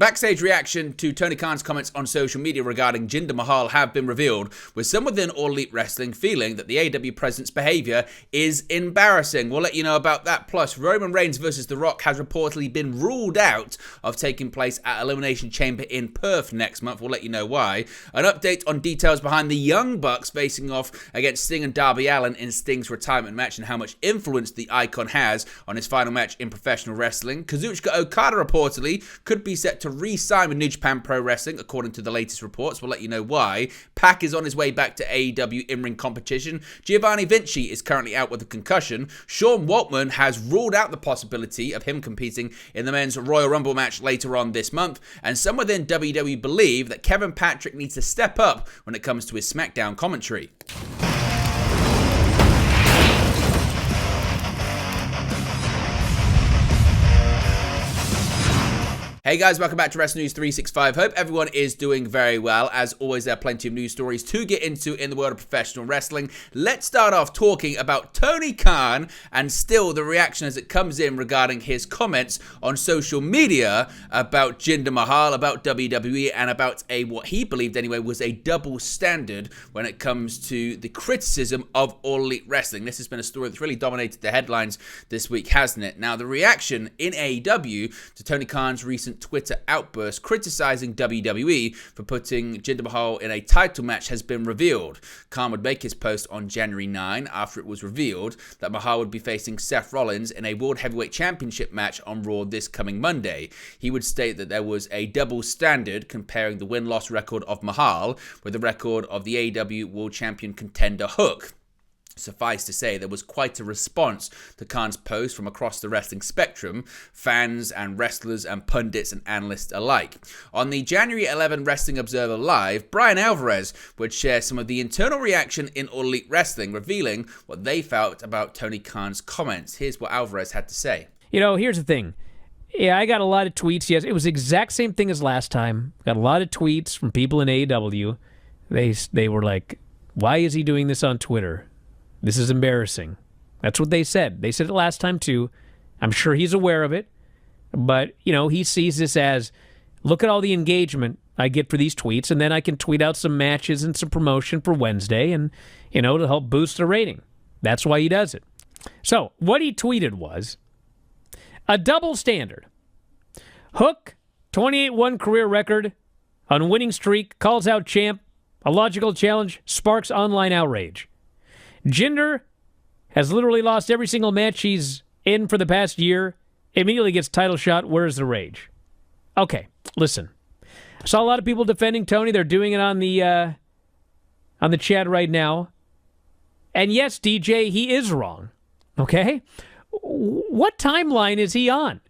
backstage reaction to Tony Khan's comments on social media regarding Jinder Mahal have been revealed, with some within All Elite Wrestling feeling that the AEW president's behavior is embarrassing. We'll let you know about that. Plus, Roman Reigns versus The Rock has reportedly been ruled out of taking place at Elimination Chamber in Perth next month. We'll let you know why. An update on details behind the Young Bucks facing off against Sting and Darby Allin in Sting's retirement match and how much influence the Icon has on his final match in professional wrestling. Kazuchika Okada reportedly could be set to re-sign with New Japan Pro Wrestling, according to the latest reports. We'll let you know why. Pac is on his way back to AEW in-ring competition. Giovanni Vinci is currently out with a concussion. Sean Waltman has ruled out the possibility of him competing in the men's Royal Rumble match later on this month. And some within WWE believe that Kevin Patrick needs to step up when it comes to his SmackDown commentary. Hey guys, welcome back to Wrestling News 365. Hope everyone is doing very well. As always, there are plenty of news stories to get into in the world of professional wrestling. Let's start off talking about Tony Khan and still the reaction as it comes in regarding his comments on social media about Jinder Mahal, about WWE, and about what he believed anyway was a double standard when it comes to the criticism of All Elite Wrestling. This has been a story that's really dominated the headlines this week, hasn't it? Now, the reaction in AEW to Tony Khan's recent Twitter outburst criticizing WWE for putting Jinder Mahal in a title match has been revealed. Khan would make his post on January 9 after it was revealed that Mahal would be facing Seth Rollins in a World Heavyweight Championship match on Raw this coming Monday. He would state that there was a double standard comparing the win-loss record of Mahal with the record of the AEW World Champion contender Hook. Suffice to say, there was quite a response to Khan's post from across the wrestling spectrum, fans and wrestlers and pundits and analysts alike. On the January 11 Wrestling Observer Live, Brian Alvarez would share some of the internal reaction in All Elite Wrestling, revealing what they felt about Tony Khan's comments. Here's what Alvarez had to say. You know, here's the thing. Yeah, I got a lot of tweets. Yes, it was the exact same thing as last time. Got a lot of tweets from people in AEW. They were like, why is he doing this on Twitter? This is embarrassing. That's what they said. They said it last time too. I'm sure he's aware of it. But, you know, he sees this as, look at all the engagement I get for these tweets, and then I can tweet out some matches and some promotion for Wednesday and, you know, to help boost the rating. That's why he does it. So, what he tweeted was, a double standard. Hook, 28-1 career record, on winning streak, calls out champ, a logical challenge, sparks online outrage. Jinder has literally lost every single match he's in for the past year. Immediately gets title shot. Where's the rage? Okay, listen. I saw a lot of people defending Tony. They're doing it on the chat right now. And yes, DJ, he is wrong. Okay? What timeline is he on?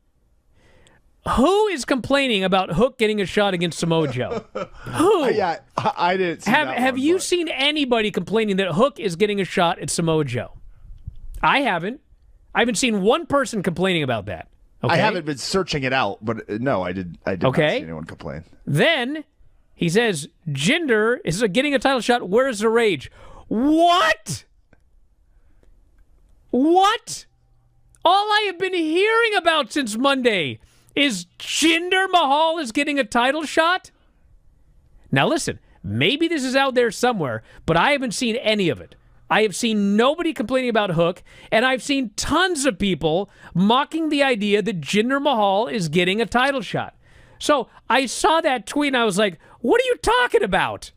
Who is complaining about Hook getting a shot against Samoa Joe? Who? Yeah, I didn't see that Have you seen anybody complaining that Hook is getting a shot at Samoa Joe? I haven't. I haven't seen one person complaining about that. Okay? I haven't been searching it out, but no, I did not see anyone complain. Then he says, Jinder is getting a title shot. Where's the rage? What? What? All I have been hearing about since Monday is Jinder Mahal is getting a title shot? Now listen, maybe this is out there somewhere, but I haven't seen any of it. I have seen nobody complaining about Hook, and I've seen tons of people mocking the idea that Jinder Mahal is getting a title shot. So I saw that tweet and I was like, what are you talking about?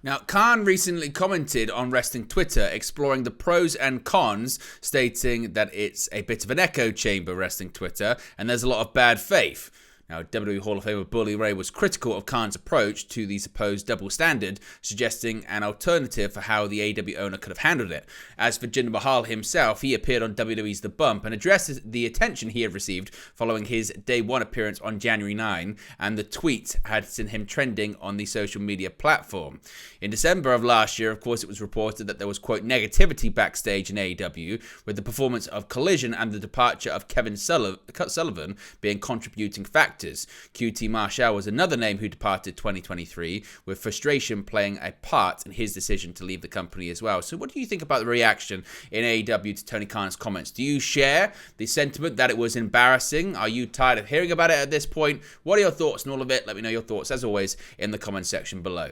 Now, Khan recently commented on wrestling Twitter, exploring the pros and cons, stating that it's a bit of an echo chamber, wrestling Twitter, and there's a lot of bad faith. Now, WWE Hall of Famer Bully Ray was critical of Khan's approach to the supposed double standard, suggesting an alternative for how the AEW owner could have handled it. As for Jinder Mahal himself, he appeared on WWE's The Bump and addressed the attention he had received following his Day 1 appearance on January 9, and the tweet had seen him trending on the social media platform. In December of last year, of course, it was reported that there was, quote, negativity backstage in AEW, with the performance of Collision and the departure of Kevin Sullivan being contributing factors. factors. QT Marshall was another name who departed 2023, with frustration playing a part in his decision to leave the company as well. So what do you think about the reaction in AEW to Tony Khan's comments? Do you share the sentiment that it was embarrassing? Are you tired of hearing about it at this point? What are your thoughts on all of it? Let me know your thoughts, as always, in the comment section below.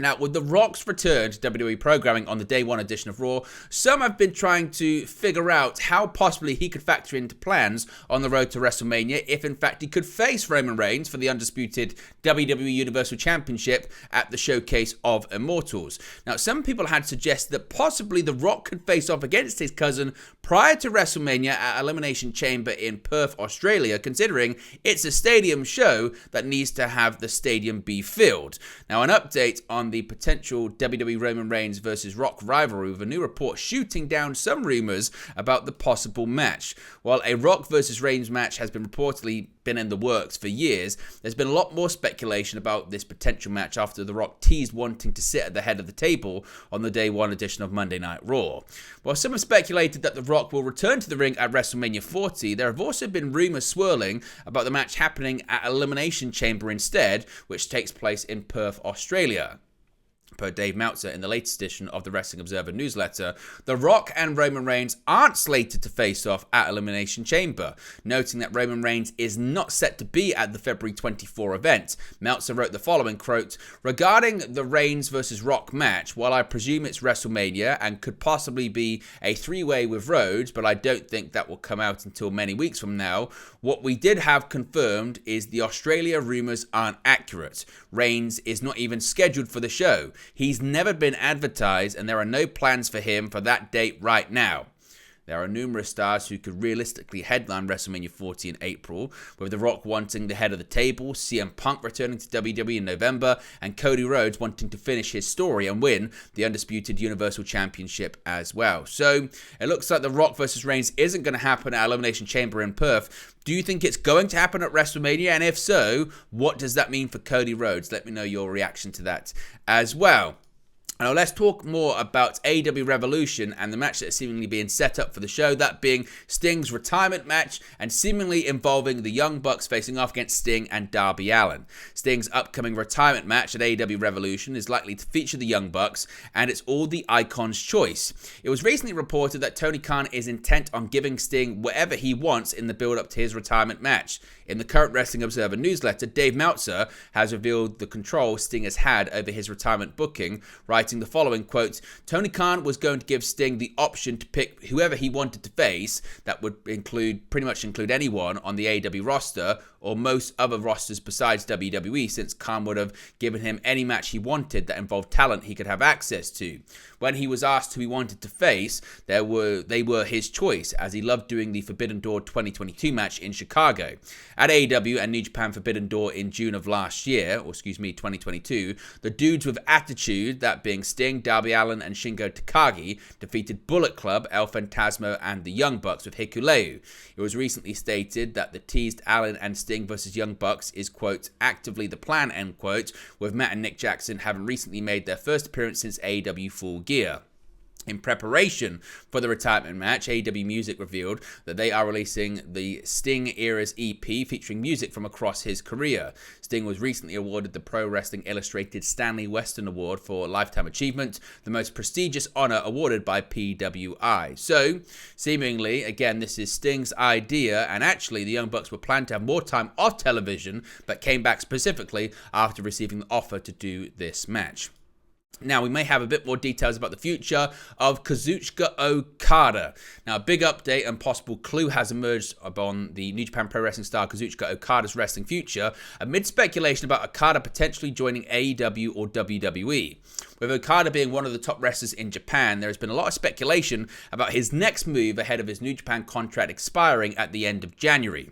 Now, with The Rock's return to WWE programming on the Day 1 edition of Raw, some have been trying to figure out how possibly he could factor into plans on the road to WrestleMania if, in fact, he could face Roman Reigns for the undisputed WWE Universal Championship at the Showcase of Immortals. Now, some people had suggested that possibly The Rock could face off against his cousin prior to WrestleMania at Elimination Chamber in Perth, Australia, considering it's a stadium show that needs to have the stadium be filled. Now, an update on the potential WWE Roman Reigns versus Rock rivalry, with a new report shooting down some rumors about the possible match. While a Rock versus Reigns match has been reportedly been in the works for years, there's been a lot more speculation about this potential match after The Rock teased wanting to sit at the head of the table on the Day 1 edition of Monday Night Raw. While some have speculated that The Rock will return to the ring at WrestleMania 40, there have also been rumors swirling about the match happening at Elimination Chamber instead, which takes place in Perth, Australia. Per Dave Meltzer in the latest edition of the Wrestling Observer newsletter, The Rock and Roman Reigns aren't slated to face off at Elimination Chamber, noting that Roman Reigns is not set to be at the February 24 event. Meltzer wrote the following, quote, "Regarding the Reigns versus Rock match, while I presume it's WrestleMania and could possibly be a three-way with Rhodes, but I don't think that will come out until many weeks from now, what we did have confirmed is the Australia rumors aren't accurate. Reigns is not even scheduled for the show. He's never been advertised, and there are no plans for him for that date right now. There are numerous stars who could realistically headline WrestleMania 40 in April, with The Rock wanting the head of the table, CM Punk returning to WWE in November, and Cody Rhodes wanting to finish his story and win the undisputed Universal Championship as well. So it looks like The Rock versus Reigns isn't going to happen at Elimination Chamber in Perth. Do you think it's going to happen at WrestleMania? And if so, what does that mean for Cody Rhodes? Let me know your reaction to that as well. Now let's talk more about AEW Revolution and the match that is seemingly being set up for the show, that being Sting's retirement match and seemingly involving the Young Bucks facing off against Sting and Darby Allin. Sting's upcoming retirement match at AEW Revolution is likely to feature the Young Bucks, and it's all the Icon's choice. It was recently reported that Tony Khan is intent on giving Sting whatever he wants in the build-up to his retirement match. In the current Wrestling Observer newsletter, Dave Meltzer has revealed the control Sting has had over his retirement booking, writing the following, quote, "Tony Khan was going to give Sting the option to pick whoever he wanted to face. That would pretty much include anyone on the AEW roster or most other rosters besides WWE, since Khan would have given him any match he wanted that involved talent he could have access to. When he was asked who he wanted to face, they were his choice, as he loved doing the Forbidden Door 2022 match in Chicago. At AEW and New Japan Forbidden Door in June of last year, 2022, the dudes with attitude, that being Sting, Darby Allin, and Shingo Takagi, defeated Bullet Club, El Fantasmo, and the Young Bucks with Hikuleu. It was recently stated that the teased Allin and Sting versus Young Bucks is, quote, actively the plan, end quote, with Matt and Nick Jackson having recently made their first appearance since AEW Full Gear. In preparation for the retirement match, AEW Music revealed that they are releasing the Sting Eras EP featuring music from across his career. Sting was recently awarded the Pro Wrestling Illustrated Stanley Weston Award for Lifetime Achievement, the most prestigious honor awarded by PWI. So, seemingly, again, this is Sting's idea, and actually the Young Bucks were planned to have more time off television, but came back specifically after receiving the offer to do this match. Now, we may have a bit more details about the future of Kazuchika Okada. Now, a big update and possible clue has emerged upon the New Japan Pro Wrestling star Kazuchika Okada's wrestling future, amid speculation about Okada potentially joining AEW or WWE. With Okada being one of the top wrestlers in Japan, there has been a lot of speculation about his next move ahead of his New Japan contract expiring at the end of January.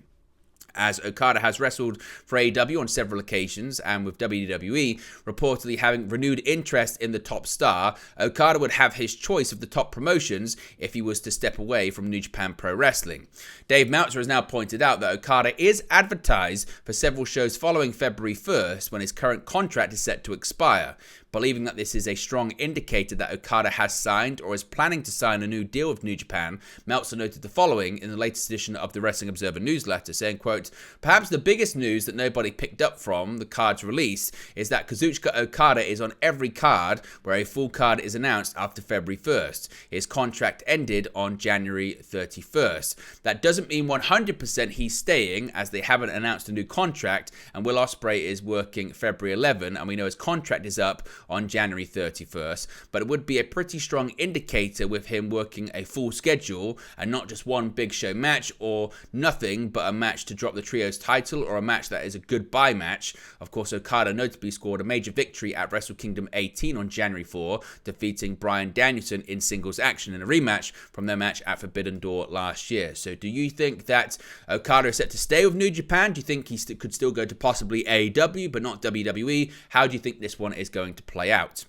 As Okada has wrestled for AEW on several occasions, and with WWE reportedly having renewed interest in the top star, Okada would have his choice of the top promotions if he was to step away from New Japan Pro Wrestling. Dave Meltzer has now pointed out that Okada is advertised for several shows following February 1st, when his current contract is set to expire. Believing that this is a strong indicator that Okada has signed or is planning to sign a new deal with New Japan, Meltzer noted the following in the latest edition of the Wrestling Observer newsletter, saying, quote, "Perhaps the biggest news that nobody picked up from the card's release is that Kazuchika Okada is on every card where a full card is announced after February 1st. His contract ended on January 31st. That doesn't mean 100% he's staying, as they haven't announced a new contract, and Will Ospreay is working February 11, and we know his contract is up on January 31st, but it would be a pretty strong indicator with him working a full schedule and not just one big show match or nothing but a match to drop the trios title or a match that is a goodbye match." Of course, Okada notably scored a major victory at Wrestle Kingdom 18 on January 4, defeating Bryan Danielson in singles action in a rematch from their match at Forbidden Door last year. So do you think that Okada is set to stay with New Japan? Do you think he could still go to possibly AEW but not WWE? How do you think this one is going to play out?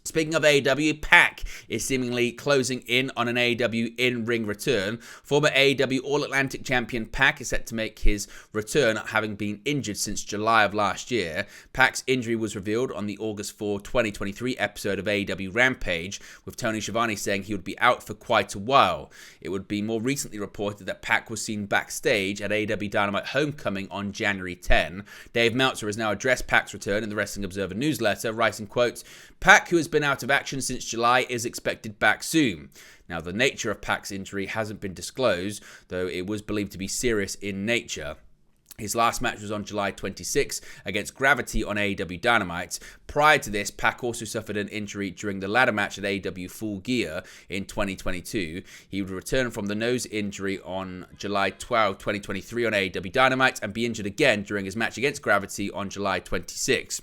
Speaking of AEW, PAC is seemingly closing in on an AEW in-ring return. Former AEW All-Atlantic champion PAC is set to make his return, having been injured since July of last year. PAC's injury was revealed on the August 4, 2023 episode of AEW Rampage, with Tony Schiavone saying he would be out for quite a while. It would be more recently reported that PAC was seen backstage at AEW Dynamite Homecoming on January 10. Dave Meltzer has now addressed PAC's return in the Wrestling Observer newsletter, writing, quote, "PAC, who has been out of action since July, is expected back soon." Now, the nature of PAC's injury hasn't been disclosed, though it was believed to be serious in nature. His last match was on July 26 against Gravity on AEW Dynamite. Prior to this, PAC also suffered an injury during the ladder match at AEW Full Gear in 2022. He would return from the nose injury on July 12, 2023 on AEW Dynamite and be injured again during his match against Gravity on July 26.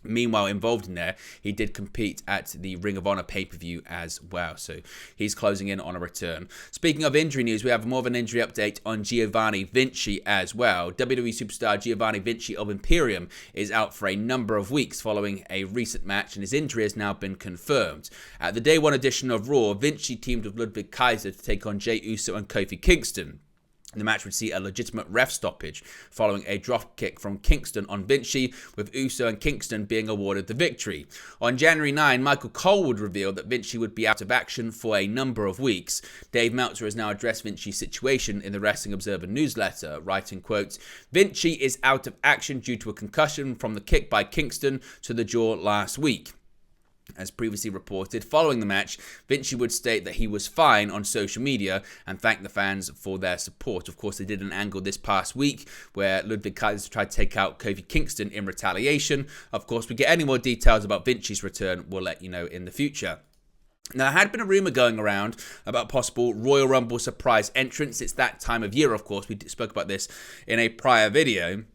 Meanwhile, involved in there, he did compete at the Ring of Honor pay-per-view as well. So he's closing in on a return. Speaking of injury news, we have more of an injury update on Giovanni Vinci as well. WWE superstar Giovanni Vinci of Imperium is out for a number of weeks following a recent match, and his injury has now been confirmed. At the Day 1 edition of Raw, Vinci teamed with Ludwig Kaiser to take on Jey Uso and Kofi Kingston. The match would see a legitimate ref stoppage following a dropkick from Kingston on Vinci, with Uso and Kingston being awarded the victory. On January 9, Michael Cole would reveal that Vinci would be out of action for a number of weeks. Dave Meltzer has now addressed Vinci's situation in the Wrestling Observer newsletter, writing, quote, "Vinci is out of action due to a concussion from the kick by Kingston to the jaw last week." As previously reported, following the match, Vinci would state that he was fine on social media and thank the fans for their support. Of course, they did an angle this past week where Ludwig Kaiser tried to take out Kofi Kingston in retaliation. Of course, if we get any more details about Vinci's return, we'll let you know in the future. Now, there had been a rumour going around about possible Royal Rumble surprise entrance. It's that time of year, of course. We spoke about this in a prior video.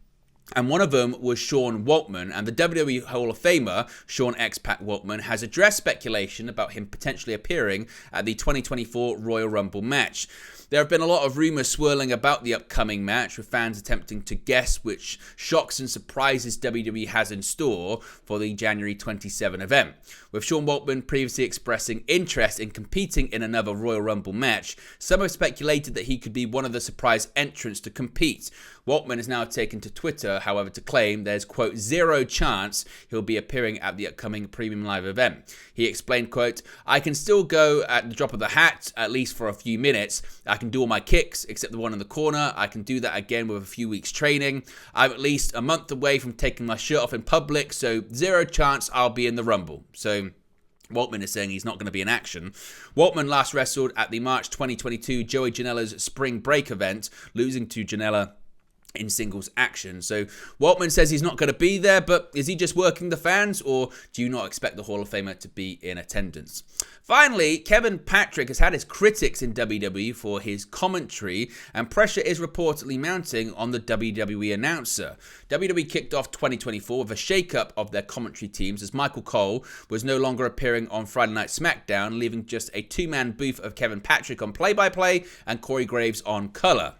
And one of them was Sean Waltman, and the WWE Hall of Famer, Sean X-Pac Waltman, has addressed speculation about him potentially appearing at the 2024 Royal Rumble match. There have been a lot of rumours swirling about the upcoming match, with fans attempting to guess which shocks and surprises WWE has in store for the January 27 event. With Sean Waltman previously expressing interest in competing in another Royal Rumble match, some have speculated that he could be one of the surprise entrants to compete. Waltman has now taken to Twitter, however, to claim there's, quote, zero chance he'll be appearing at the upcoming Premium Live event. He explained, quote, "I can still go at the drop of the hat, at least for a few minutes. I can do all my kicks, except the one in the corner. I can do that again with a few weeks training. I'm at least a month away from taking my shirt off in public, so zero chance I'll be in the Rumble." So Waltman is saying he's not going to be in action. Waltman last wrestled at the March 2022 Joey Janela's Spring Break event, losing to Janela in singles action. So Waltman says he's not going to be there, but is he just working the fans, or do you not expect the Hall of Famer to be in attendance? Finally, Kevin Patrick has had his critics in WWE for his commentary, and pressure is reportedly mounting on the WWE announcer. WWE kicked off 2024 with a shake-up of their commentary teams, as Michael Cole was no longer appearing on Friday Night SmackDown, leaving just a two-man booth of Kevin Patrick on play-by-play and Corey Graves on color.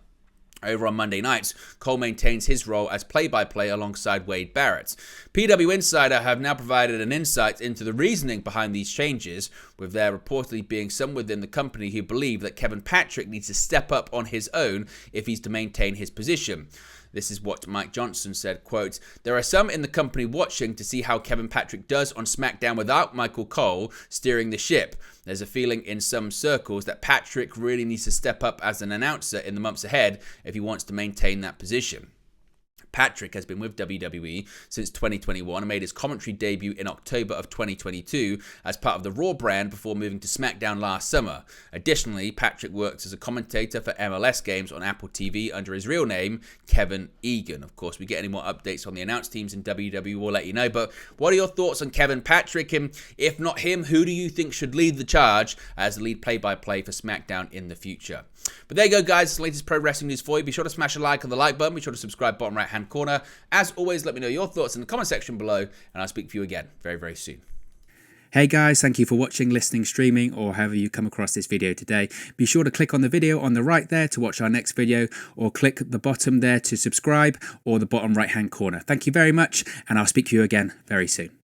Over on Monday nights, Cole maintains his role as play-by-play alongside Wade Barrett. PW Insider have now provided an insight into the reasoning behind these changes, with there reportedly being some within the company who believe that Kevin Patrick needs to step up on his own if he's to maintain his position. This is what Mike Johnson said, quote, "There are some in the company watching to see how Kevin Patrick does on SmackDown without Michael Cole steering the ship. There's a feeling in some circles that Patrick really needs to step up as an announcer in the months ahead if he wants to maintain that position." Patrick has been with WWE since 2021 and made his commentary debut in October of 2022 as part of the Raw brand before moving to SmackDown last summer. Additionally, Patrick works as a commentator for MLS games on Apple TV under his real name, Kevin Egan. Of course, we get any more updates on the announced teams in WWE, we'll let you know. But what are your thoughts on Kevin Patrick? And if not him, who do you think should lead the charge as the lead play-by-play for SmackDown in the future? But there you go, guys. It's the latest pro wrestling news for you. Be sure to smash a like on the like button. Be sure to subscribe bottom right-hand corner. As always, let me know your thoughts in the comment section below, and I'll speak to you again very, very soon. Hey guys, thank you for watching, listening, streaming, or however you come across this video today. Be sure to click on the video on the right there to watch our next video, or click the bottom there to subscribe, or the bottom right-hand corner. Thank you very much, and I'll speak to you again very soon.